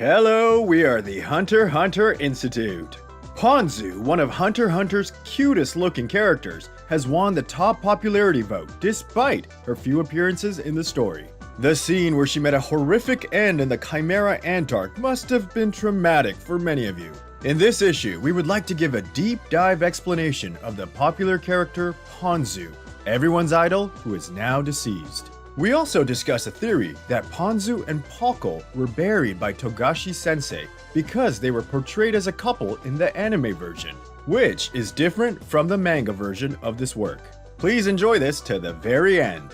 Hello, we are the Hunter x Hunter Institute. Ponzu, one of Hunter x Hunter's cutest looking characters, has won the top popularity vote despite her few appearances in the story. The scene where she met a horrific end in the Chimera Ant arc must have been traumatic for many of you. In this issue, we would like to give a deep dive explanation of the popular character Ponzu, everyone's idol who is now deceased. We also discuss a theory that Ponzu and Pokkle were buried by Togashi Sensei because they were portrayed as a couple in the anime version, which is different from the manga version of this work. Please enjoy this to the very end.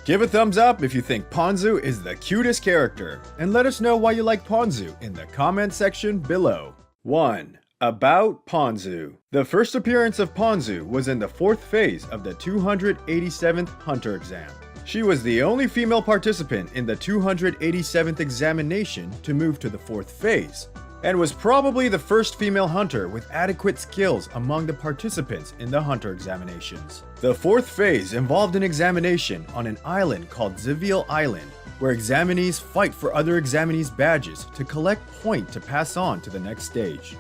Give a thumbs up if you think Ponzu is the cutest character, and let us know why you like Ponzu in the comment section below. 1. About Ponzu. The first appearance of Ponzu was in the 4th phase of the 287th Hunter exam. She was the only female participant in the 287th examination to move to the 4th phase, and was probably the first female hunter with adequate skills among the participants in the hunter examinations. The 4th phase involved an examination on an island called Ziviel Island, where examinees fight for other examinees' badges to collect point to pass on to the next stage.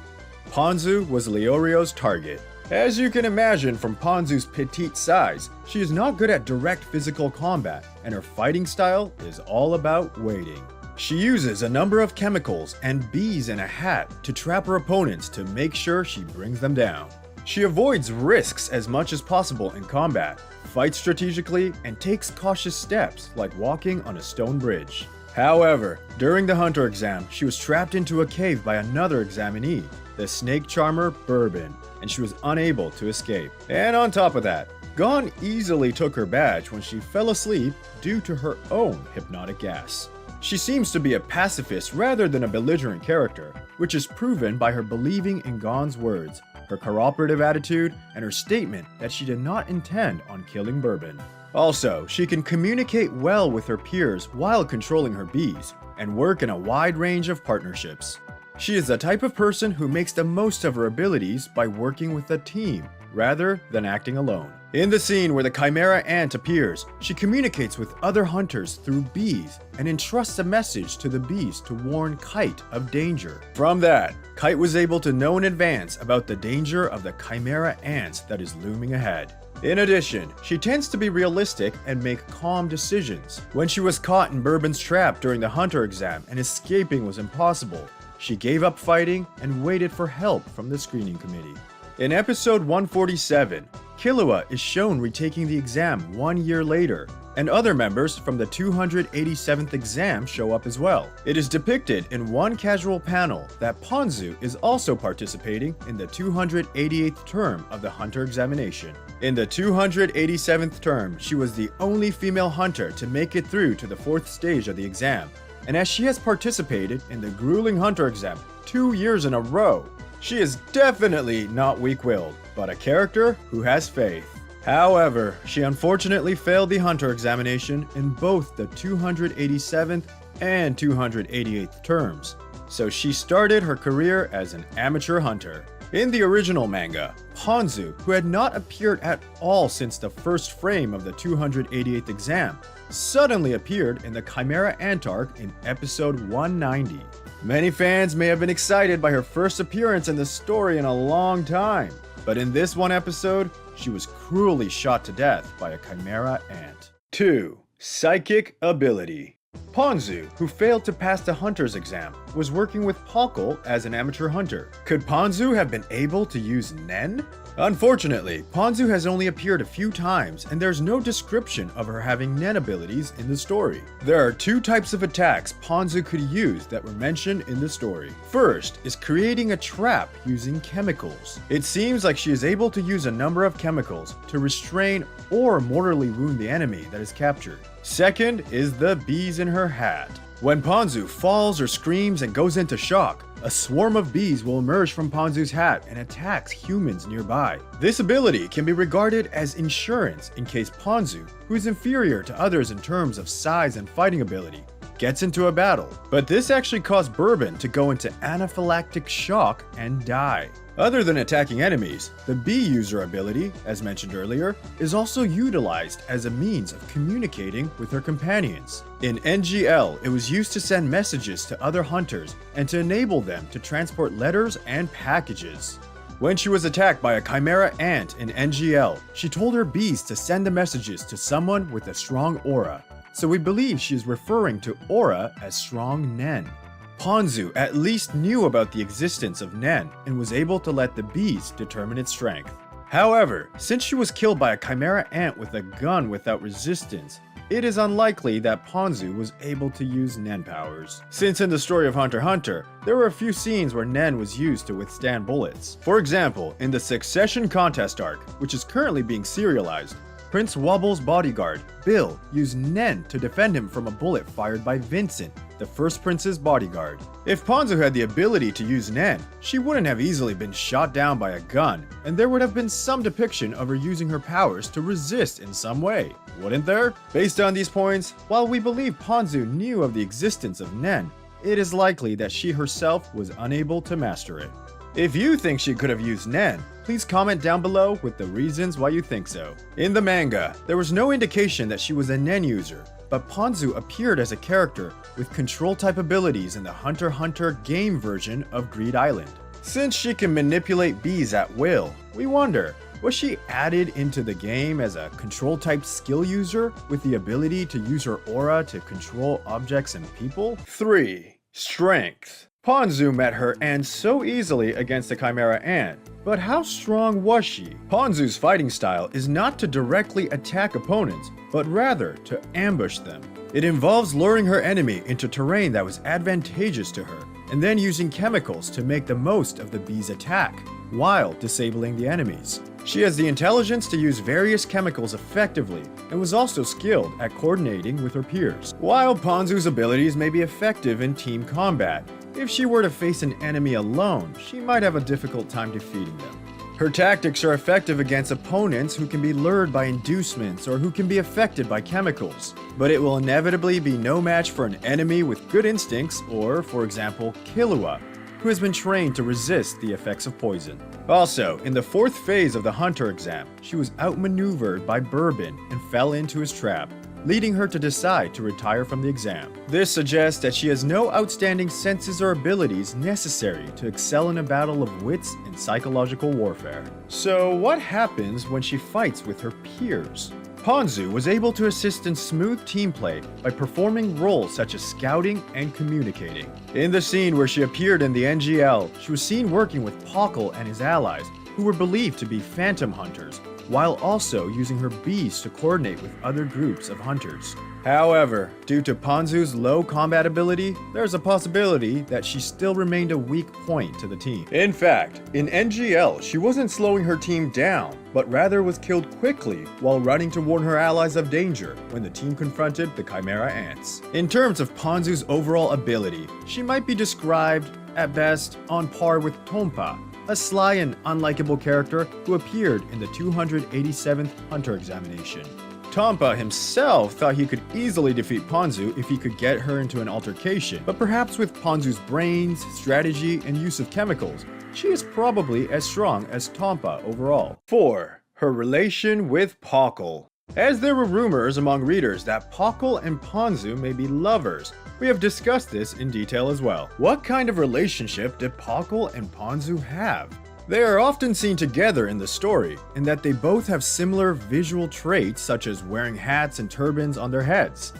Ponzu was Leorio's target. As you can imagine from Ponzu's petite size, she is not good at direct physical combat, and her fighting style is all about waiting. She uses a number of chemicals and bees in a hat to trap her opponents to make sure she brings them down. She avoids risks as much as possible in combat, fights strategically, and takes cautious steps like walking on a stone bridge. However, during the hunter exam, she was trapped into a cave by another examinee, the snake charmer Bourbon, and she was unable to escape. And on top of that, Gon easily took her badge when she fell asleep due to her own hypnotic gas. She seems to be a pacifist rather than a belligerent character, which is proven by her believing in Gon's words, her cooperative attitude, and her statement that she did not intend on killing Bourbon. Also, she can communicate well with her peers while controlling her bees, and work in a wide range of partnerships. She is the type of person who makes the most of her abilities by working with a team, rather than acting alone. In the scene where the Chimera Ant appears, she communicates with other hunters through bees and entrusts a message to the bees to warn Kite of danger. From that, Kite was able to know in advance about the danger of the Chimera Ants that is looming ahead. In addition, she tends to be realistic and make calm decisions. When she was caught in Bourbon's trap during the hunter exam and escaping was impossible, she gave up fighting and waited for help from the screening committee. In episode 147, Killua is shown retaking the exam 1 year later, and other members from the 287th exam show up as well. It is depicted in one casual panel that Ponzu is also participating in the 288th term of the hunter examination. In the 287th term, she was the only female hunter to make it through to the 4th stage of the exam, and as she has participated in the grueling hunter exam 2 years in a row, she is definitely not weak-willed, but a character who has faith. However, she unfortunately failed the hunter examination in both the 287th and 288th terms, so she started her career as an amateur hunter. In the original manga, Ponzu, who had not appeared at all since the first frame of the 288th exam, suddenly appeared in the Chimera Ant arc in episode 190. Many fans may have been excited by her first appearance in the story in a long time, but in this one episode, she was cruelly shot to death by a Chimera Ant. 2. Psychic Ability. Ponzu, who failed to pass the hunter's exam, was working with Pokkle as an amateur hunter. Could Ponzu have been able to use Nen? Unfortunately, Ponzu has only appeared a few times, and there's no description of her having Nen abilities in the story. There are 2 types of attacks Ponzu could use that were mentioned in the story. First is creating a trap using chemicals. It seems like she is able to use a number of chemicals to restrain or mortally wound the enemy that is captured. Second is the bees in her hat. When Ponzu falls or screams and goes into shock, a swarm of bees will emerge from Ponzu's hat and attacks humans nearby. This ability can be regarded as insurance in case Ponzu, who is inferior to others in terms of size and fighting ability, gets into a battle. But this actually caused Bourbon to go into anaphylactic shock and die. Other than attacking enemies, the bee user ability, as mentioned earlier, is also utilized as a means of communicating with her companions. In NGL, it was used to send messages to other hunters and to enable them to transport letters and packages. When she was attacked by a chimera ant in NGL, she told her bees to send the messages to someone with a strong aura, so we believe she is referring to aura as strong nen. Ponzu at least knew about the existence of nen and was able to let the bees determine its strength. However, since she was killed by a chimera ant with a gun without resistance, it is unlikely that Ponzu was able to use nen powers. Since in the story of Hunter x Hunter, there were a few scenes where nen was used to withstand bullets. For example, in the Succession Contest arc, which is currently being serialized, Prince Wobble's bodyguard, Bill, used nen to defend him from a bullet fired by Vincent, the first prince's bodyguard. If Ponzu had the ability to use nen, she wouldn't have easily been shot down by a gun, and there would have been some depiction of her using her powers to resist in some way, wouldn't there? Based on these points, while we believe Ponzu knew of the existence of nen, it is likely that she herself was unable to master it. If you think she could have used nen, please comment down below with the reasons why you think so. In the manga, there was no indication that she was a nen user, but Ponzu appeared as a character with control-type abilities in the Hunter x Hunter game version of Greed Island. Since she can manipulate bees at will, we wonder, was she added into the game as a control-type skill user with the ability to use her aura to control objects and people? 3. Strength. Ponzu met her ant so easily against the chimera ant, but how strong was she? Ponzu's fighting style is not to directly attack opponents, but rather to ambush them. It involves luring her enemy into terrain that was advantageous to her, and then using chemicals to make the most of the bee's attack, while disabling the enemies. She has the intelligence to use various chemicals effectively, and was also skilled at coordinating with her peers. While Ponzu's abilities may be effective in team combat, if she were to face an enemy alone, she might have a difficult time defeating them. Her tactics are effective against opponents who can be lured by inducements or who can be affected by chemicals, but it will inevitably be no match for an enemy with good instincts or, for example, Killua, who has been trained to resist the effects of poison. Also, in the 4th phase of the Hunter exam, she was outmaneuvered by Bourbon and fell into his trap, leading her to decide to retire from the exam. This suggests that she has no outstanding senses or abilities necessary to excel in a battle of wits and psychological warfare. So what happens when she fights with her peers? Ponzu was able to assist in smooth team play by performing roles such as scouting and communicating. In the scene where she appeared in the NGL, she was seen working with Pokkle and his allies, who were believed to be phantom hunters, while also using her bees to coordinate with other groups of hunters. However, due to Ponzu's low combat ability, there's a possibility that she still remained a weak point to the team. In fact, in NGL, she wasn't slowing her team down, but rather was killed quickly while running to warn her allies of danger when the team confronted the chimera ants. In terms of Ponzu's overall ability, she might be described, at best, on par with Tompa, a sly and unlikable character who appeared in the 287th Hunter examination. Tompa himself thought he could easily defeat Ponzu if he could get her into an altercation, but perhaps with Ponzu's brains, strategy, and use of chemicals, she is probably as strong as Tompa overall. 4. Her relation with Pokkle. As there were rumors among readers that Pokkle and Ponzu may be lovers, we have discussed this in detail as well. What kind of relationship did Pokkle and Ponzu have? They are often seen together in the story, in that they both have similar visual traits such as wearing hats and turbans on their heads.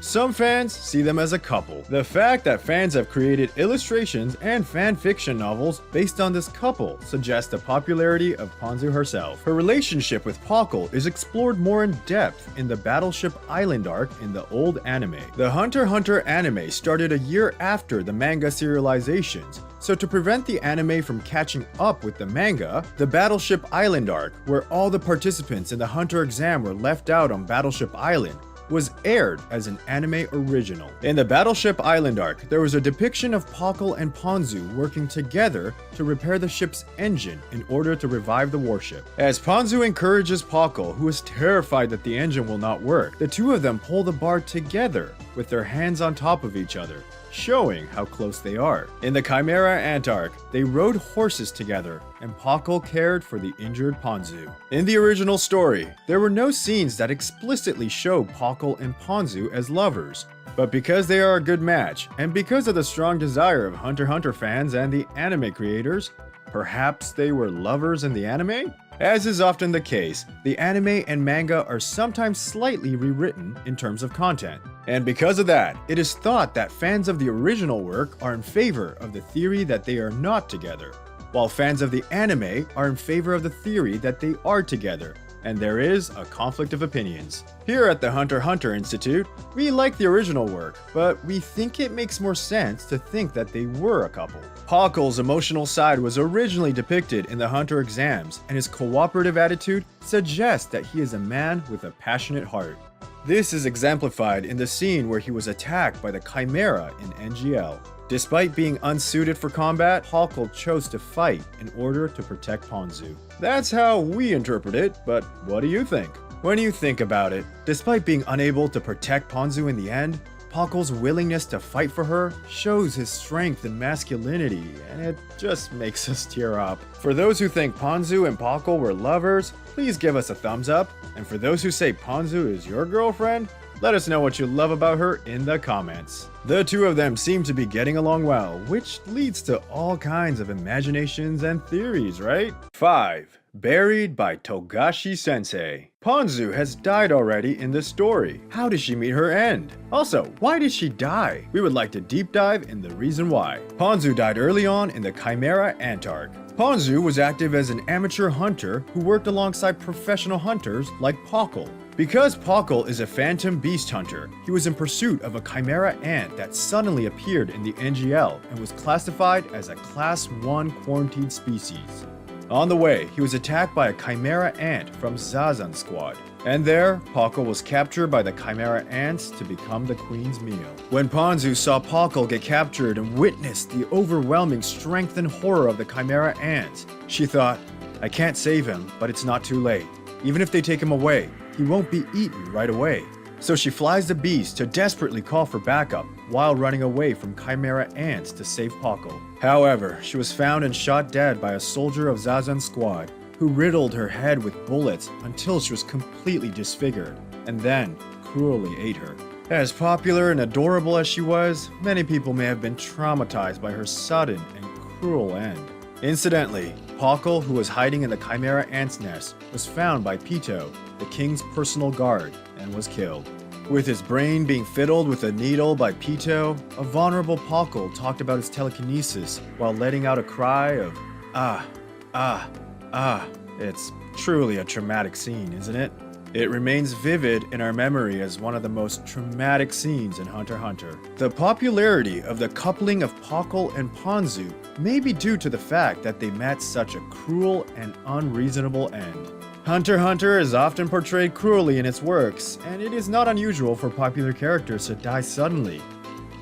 Some fans see them as a couple. The fact that fans have created illustrations and fan fiction novels based on this couple suggests the popularity of Ponzu herself. Her relationship with Pokkle is explored more in depth in the Battleship Island arc in the old anime. The Hunter x Hunter anime started a year after the manga serializations, so to prevent the anime from catching up with the manga, the Battleship Island arc, where all the participants in the Hunter exam were left out on Battleship Island, was aired as an anime original. In the Battleship Island arc, there was a depiction of Pokkle and Ponzu working together to repair the ship's engine in order to revive the warship. As Ponzu encourages Pokkle, who is terrified that the engine will not work, the two of them pull the bar together with their hands on top of each other, showing how close they are. In the Chimera Ant arc, they rode horses together, and Pokkle cared for the injured Ponzu. In the original story, there were no scenes that explicitly showed Pokkle and Ponzu as lovers. But because they are a good match, and because of the strong desire of Hunter x Hunter fans and the anime creators, perhaps they were lovers in the anime? As is often the case, the anime and manga are sometimes slightly rewritten in terms of content. And because of that, it is thought that fans of the original work are in favor of the theory that they are not together, while fans of the anime are in favor of the theory that they are together, and there is a conflict of opinions. Here at the Hunter x Hunter Institute, we like the original work, but we think it makes more sense to think that they were a couple. Pokkle's emotional side was originally depicted in the Hunter exams, and his cooperative attitude suggests that he is a man with a passionate heart. This is exemplified in the scene where he was attacked by the Chimera in NGL. Despite being unsuited for combat, Pokkle chose to fight in order to protect Ponzu. That's how we interpret it, but what do you think? When you think about it, despite being unable to protect Ponzu in the end, Pokkle's willingness to fight for her shows his strength and masculinity, and it just makes us tear up. For those who think Ponzu and Pokkle were lovers, please give us a thumbs up, and for those who say Ponzu is your girlfriend, let us know what you love about her in the comments. The two of them seem to be getting along well, which leads to all kinds of imaginations and theories, right? 5. Buried by Togashi Sensei. Ponzu has died already in this story. How did she meet her end? Also, why did she die? We would like to deep dive in the reason why. Ponzu died early on in the Chimera Ant arc. Ponzu was active as an amateur hunter who worked alongside professional hunters like Pokkle. Because Pokkle is a phantom beast hunter, he was in pursuit of a chimera ant that suddenly appeared in the NGL and was classified as a Class 1 quarantined species. On the way, he was attacked by a chimera ant from Zazan Squad, and there, Pokkle was captured by the chimera ants to become the queen's meal. When Ponzu saw Pokkle get captured and witnessed the overwhelming strength and horror of the chimera ants, she thought, I can't save him, but it's not too late. Even if they take him away, he won't be eaten right away. So she flies the beast to desperately call for backup while running away from chimera ants to save Pokkle. However, she was found and shot dead by a soldier of Zazan Squad who riddled her head with bullets until she was completely disfigured and then cruelly ate her. As popular and adorable as she was, many people may have been traumatized by her sudden and cruel end. Incidentally, Pokkle, who was hiding in the chimera ant's nest, was found by Pito, the king's personal guard, and was killed. With his brain being fiddled with a needle by Pito, a vulnerable Pokkle talked about his telekinesis while letting out a cry of, ah, ah, ah. It's truly a traumatic scene, isn't it? It remains vivid in our memory as one of the most traumatic scenes in Hunter x Hunter. The popularity of the coupling of Pokkle and Ponzu may be due to the fact that they met such a cruel and unreasonable end. Hunter x Hunter is often portrayed cruelly in its works, and it is not unusual for popular characters to die suddenly.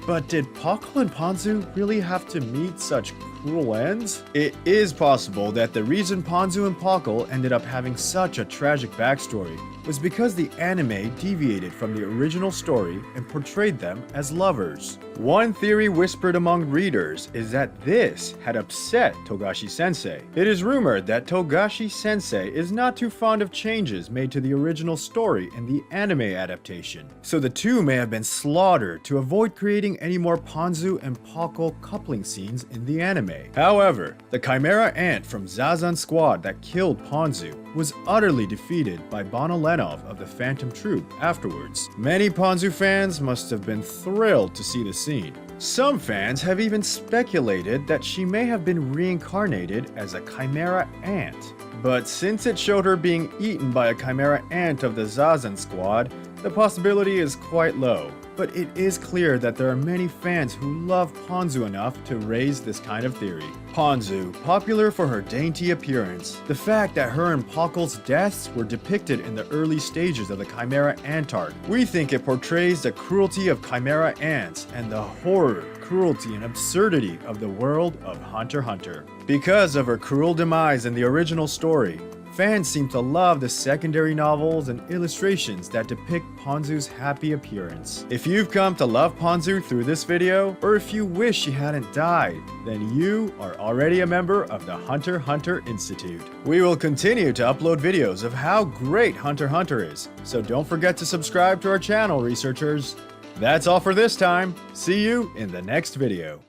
But did Pokkle and Ponzu really have to meet such cruel ends? It is possible that the reason Ponzu and Pokkle ended up having such a tragic backstory was because the anime deviated from the original story and portrayed them as lovers. One theory whispered among readers is that this had upset Togashi Sensei. It is rumored that Togashi Sensei is not too fond of changes made to the original story in the anime adaptation, so the two may have been slaughtered to avoid creating any more Ponzu and Pokkle coupling scenes in the anime. However, the chimera ant from Zazan Squad that killed Ponzu was utterly defeated by Bonolenov of the Phantom Troop afterwards. Many Ponzu fans must have been thrilled to see the scene. Some fans have even speculated that she may have been reincarnated as a chimera ant. But since it showed her being eaten by a chimera ant of the Zazan Squad, the possibility is quite low. But it is clear that there are many fans who love Ponzu enough to raise this kind of theory. Ponzu, popular for her dainty appearance, the fact that her and Pokkle's deaths were depicted in the early stages of the Chimera Ant arc. We think it portrays the cruelty of Chimera ants and the horror, cruelty, and absurdity of the world of Hunter x Hunter. Because of her cruel demise in the original story, Fans seem to love the secondary novels and illustrations that depict Ponzu's happy appearance. If you've come to love Ponzu through this video, or if you wish she hadn't died, then you are already a member of the Hunter x Hunter Institute. We will continue to upload videos of how great Hunter x Hunter is, so don't forget to subscribe to our channel, researchers. That's all for this time. See you in the next video.